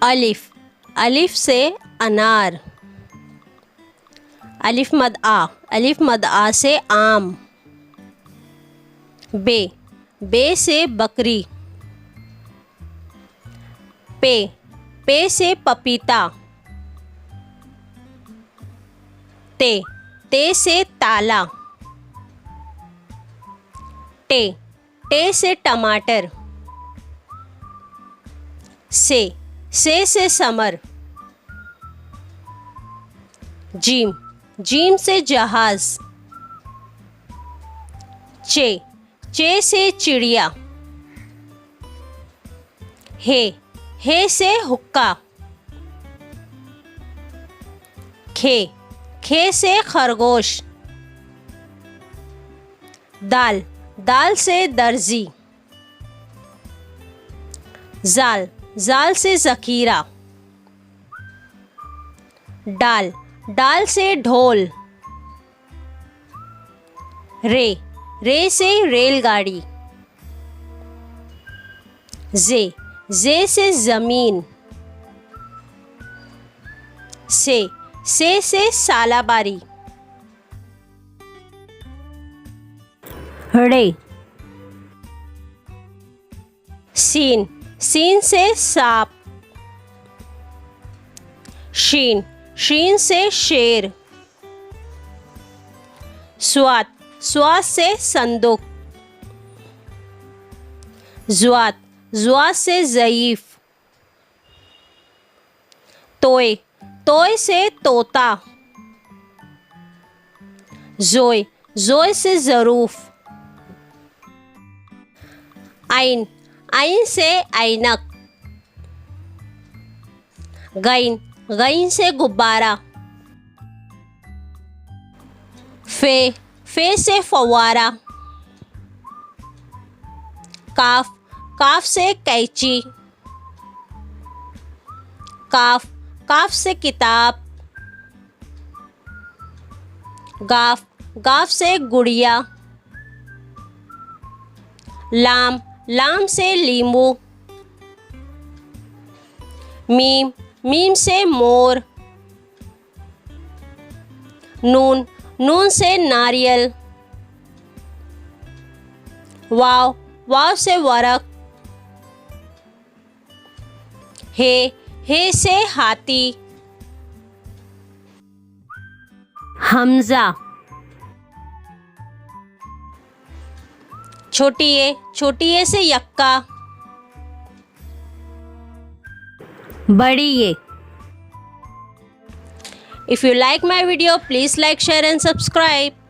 अलिफ, अलिफ से अनार। अलिफ मद आ से आम। बे, बे से बकरी। पे से पपीता। ते से ताला। टे से टमाटर। से समर। जीम से जहाज। चे से चिड़िया। हे से हुक्का। खे से खरगोश। दाल से दर्जी। जाल से ज़खीरा। डाल से ढोल। रे से रेलगाड़ी। जे से ज़मीन। से सालाबारी। रे, सीन से सांप। शीन से शेर। स्वात से संदूक। जुआत से ज़ईफ। तोय से तोता। जोय से ज़रूफ। आइन से ऐनक। गईन से गुब्बारा। फे से फव्वारा। काफ से कैंची। काफ से किताब। गाफ से गुड़िया। लाम से लींबू। मीम से मोर। नून से नारियल। वाव से वरक। हे से हाथी। हमजा, छोटी ए से यक्का। बड़ी ए। If you like my video, please like, share and subscribe.